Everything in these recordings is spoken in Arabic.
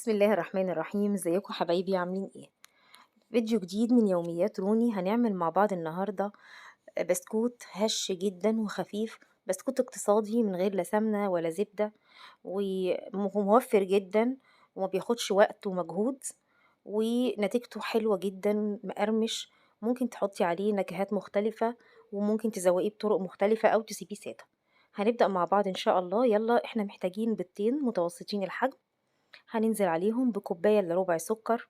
بسم الله الرحمن الرحيم، ازيكم حبايبي عاملين ايه؟ فيديو جديد من يوميات روني. هنعمل مع بعض النهارده بسكوت هش جدا وخفيف، بسكوت اقتصادي من غير لا سمنه ولا زبده، وموفر جدا وما بياخدش وقت ومجهود، ونتيجته حلوه جدا مقرمش. ممكن تحطي عليه نكهات مختلفه، وممكن تزوقيه بطرق مختلفه او تسيبيه ساده. هنبدأ مع بعض ان شاء الله. يلا، احنا محتاجين بيضتين متوسطين الحجم، هننزل عليهم بكوباية إلا ربع سكر،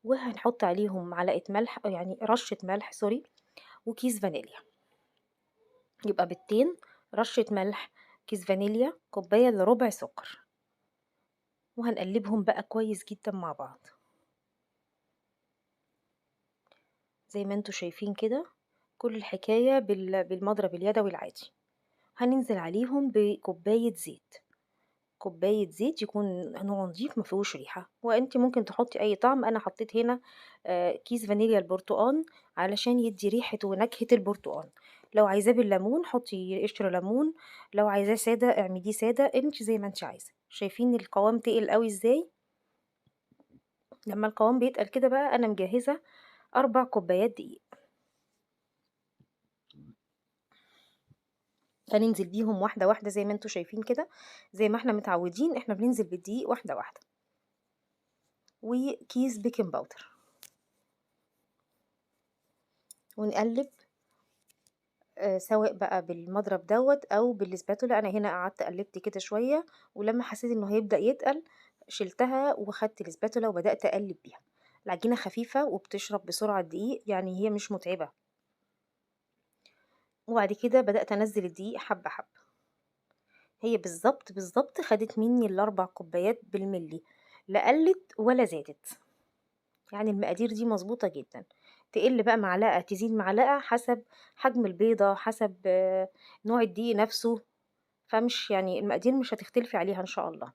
وهنحط عليهم معلقة ملح، يعني رشة ملح سوري، وكيس فانيليا. يبقى بيضتين، رشة ملح، كيس فانيليا، كوباية إلا ربع سكر، وهنقلبهم بقى كويس جدا مع بعض زي ما انتوا شايفين كده. كل الحكاية بالمضرب اليدوي العادي. هننزل عليهم بكوباية زيت، كوباية زيت يكون نوع نضيف مفيهوش ريحة، وانت ممكن تحطي اي طعم. انا حطيت هنا كيس فانيليا البرتقال علشان يدي ريحة ونكهة البرتقال. لو عايزاه بالليمون حطي قشر ليمون، لو عايزاه سادة اعمليه سادة، انت زي ما انت عايزة. شايفين القوام تقل قوي ازاي؟ لما القوام بيتقل كده بقى انا مجهزة 4 كوبايات دقيق، هننزل بيهم واحدة واحدة زي ما انتوا شايفين كده. زي ما احنا متعودين احنا بننزل بالدقيق واحدة واحدة. وكيس بيكنج باودر، ونقلب سواء بقى بالمضرب دوت أو بالسباتولا. أنا هنا قعدت قلبت كده شوية، ولما حسيت إنه هيبدأ يتقل شلتها وخدت السباتولا وبدأت أقلب بيها. العجينة خفيفة وبتشرب بسرعة الدقيق، يعني هي مش متعبة. وبعد كده بدأت أنزل الدقيق حبة حبة. هي بالظبط بالظبط خدت مني ال4 كوبايات بالملي، لا قلت ولا زادت. يعني المقادير دي مظبوطة جدا. تقل بقى معلقة تزيد معلقة حسب حجم البيضة، حسب نوع الدقيق نفسه. فمش يعني المقادير مش هتختلفي عليها إن شاء الله.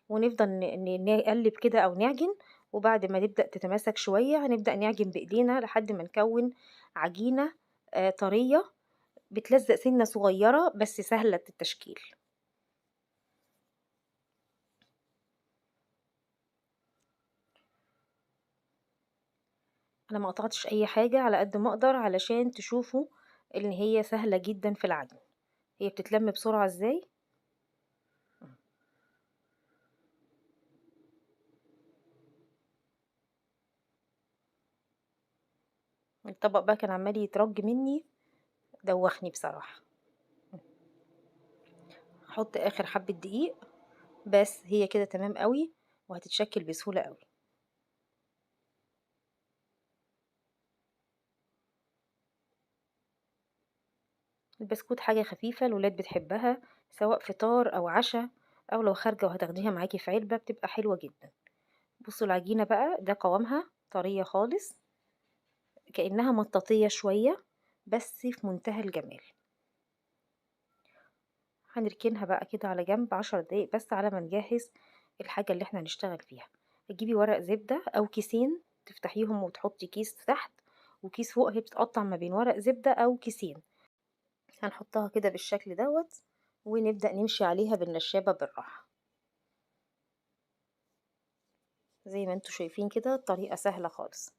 ونفضل نقلب كده أو نعجن. وبعد ما نبدأ تتماسك شوية هنبدأ نعجن بإيدينا لحد ما نكون عجينة طرية، بتلزق سنة صغيرة بس سهلة التشكيل. أنا ما قطعتش أي حاجة على قد ما أقدر علشان تشوفوا إن هي سهلة جدا في العجن. هي بتتلم بسرعة إزاي. الطبق بقى كان عمال يترج مني، دوخني بصراحة. هحط آخر حبة دقيق، بس هي كده تمام قوي وهتتشكل بسهولة قوي. البسكوت حاجة خفيفة الولاد بتحبها، سواء فطار أو عشاء، أو لو خارجة وهتاخديها معاكي في علبة بتبقى حلوة جدا. بصوا العجينة بقى، ده قوامها طرية خالص، كأنها مطاطية شوية، بس في منتهى الجمال. هنركنها بقى كده على جنب 10 دقايق بس على ما نجهز الحاجة اللي احنا هنشتغل فيها. تجيبي ورق زبدة أو كيسين تفتحيهم وتحطي كيس تحت وكيس فوق، هي بتتقطع ما بين ورق زبدة أو كيسين. هنحطها كده بالشكل دوت، ونبدأ نمشي عليها بالنشابة بالراحة. زي ما انتوا شايفين كده الطريقة سهلة خالص.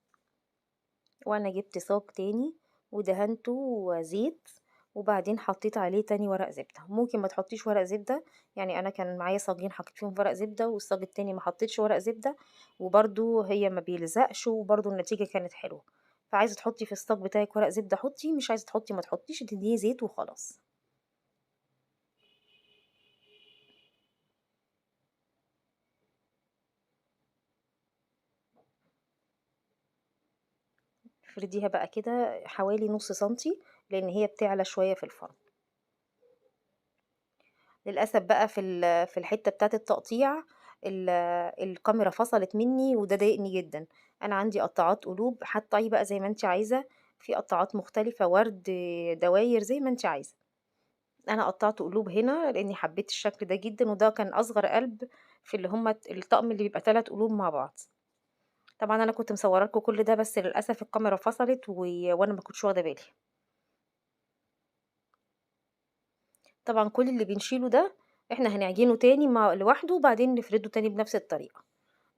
وانا جبت صاج تاني ودهنته زيت، وبعدين حطيت عليه تاني ورق زبدة. ممكن ما تحطيش ورق زبدة، يعني انا كان معايا صاجين حطيت فيهم ورق زبدة، والصاج التاني ما حطيتش ورق زبدة، وبرضو هي ما بيلزقش، وبرضو النتيجة كانت حلوة. فعايزة تحطي في الصاج بتاعك ورق زبدة حطي، مش عايزة تحطي ما تحطيش، تديه زيت وخلاص. افرديها بقى كده حوالي نص سنتي، لان هي بتعلى شوية في الفرن. للأسف بقى في الحتة بتاعة التقطيع ال الكاميرا فصلت مني وده ضايقني جدًا. أنا عندي قطاعات قلوب، هتقطعيه بقى زي ما أنتِ عايزة، في قطاعات مختلفة ورد، دواير، زي ما أنتِ عايزة. أنا قطعت قلوب هنا لإني حبيت الشكل ده جدًا، وده كان أصغر قلب في اللي هم الطقم اللي بيبقى 3 قلوب مع بعض. طبعًا أنا كنت مصورة لكم كل ده بس للأسف الكاميرا فصلت وأنا ما كنتش واخدة بالي. طبعًا كل اللي بنشيله ده إحنا هنعجنه تاني لوحده وبعدين نفرده تاني بنفس الطريقة.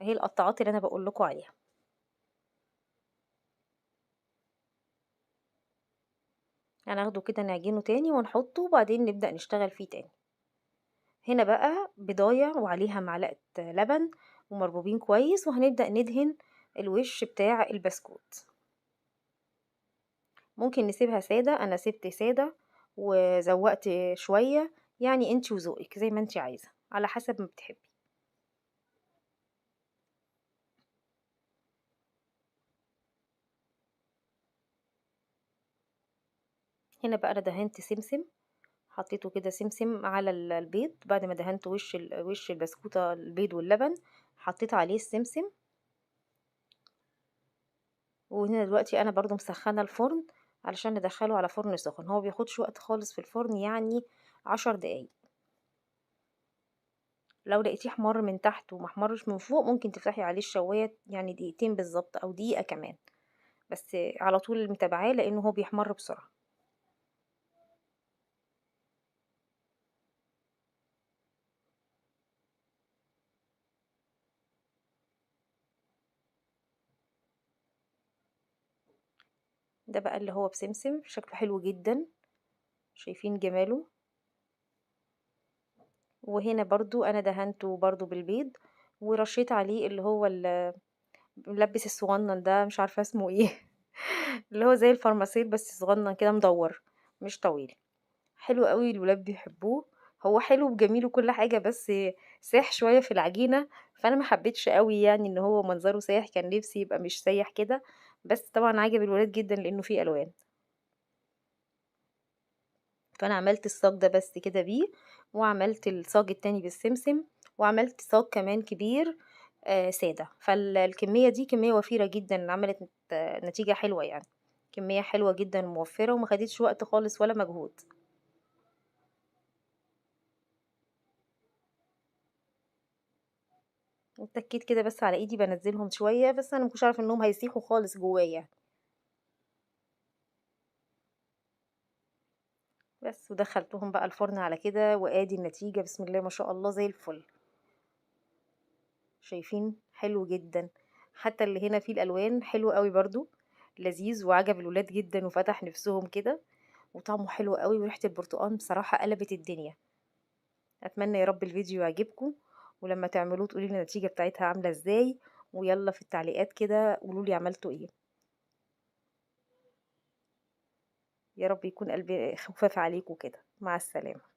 أهي القطّاعات اللي أنا باقول لكم عليها. هناخده كده نعجنه تاني ونحطه وبعدين نبدأ نشتغل فيه تاني. هنا بقى بضاية وعليها معلقة لبن ومربوبين كويس، وهنبدأ ندهن الوش بتاع البسكوت. ممكن نسيبها سادة، أنا سِبت سادة وزوّقت شوية، يعني أنتِ وذوقِك زي ما أنتِ عايزة، على حسب ما بتحبي. هنا بقى أنا دهنت سمسم، حطيته كده سمسم على البيض، بعد ما دهنت وش البسكوتة البيض واللبن، حطيت عليه السمسم. وهنا دلوقتي أنا برضه مسخّنة الفرن علشان ندخّله على فرن سخن، هو بياخدش وقت خالص في الفرن، يعني 10 دقايق. لو لقيتيه احمر من تحت وما احمرش من فوق، ممكن تفتحي عليه الشواية يعني دقيقتين بالضبط أو دقيقة كمان، بس على طول متابعاه لإنه هو بيحمر بسرعة. ده بقى اللي هو بسمسم، شكله حلو جدًا، شايفين جماله؟ وهنا برضه أنا دهنته برضه بالبيض، ورشيت عليه اللي هو الملبس الصغنن ده مش عارفة اسمه إيه اللي هو زي الفرماسيل بس صغنن كده مدوّر مش طويل. حلو أوي الولاد بيحبوه، هو حلو وجميل وكل حاجة بس ساح شوية في العجينة، فأنا ما حبيتش أوي يعني إن هو منظره سايح، كان نفسي يبقى مش سايح كده، بس طبعًا عجب الولاد جدًا لإنه فيه ألوان. فأنا عملت الصاج ده بس كده بيه، وعملت الصاج التاني بالسمسم، وعملت صاج كمان كبير سادة، الكمية دي كمية وفيرة جدًا، عملت نتيجة حلوة يعني، كمية حلوة جدًا وموفرة وما خدتش وقت خالص ولا مجهود. اتّكيت كده بس على إيدي بانزّلهم شوية، بس أنا ما كنتش أعرف إنّهم هيسيحوا خالص جوّايا، بس ودخّلتهم بقى الفرن على كده، وآدي النتيجة بسم الله ما شاء الله زي الفل، شايفين؟ حلو جدًا، حتى اللي هنا فيه الألوان حلو أوي برضه، لذيذ وعجب الولاد جدًا وفتح نِفسهم كده، وطعمه حلو أوي وريحة البرتقان بصراحة قلبت الدنيا. أتمنى يا رب الفيديو يعجبكم، ولمّا تعملوه تقولوا لي النتيجة بتاعتها عاملة إزاي، ويالّا في التعليقات كده قولوا لي عملتوا إيه. يا رب يكون قلبي خفاف عليكم كده، مع السلامة.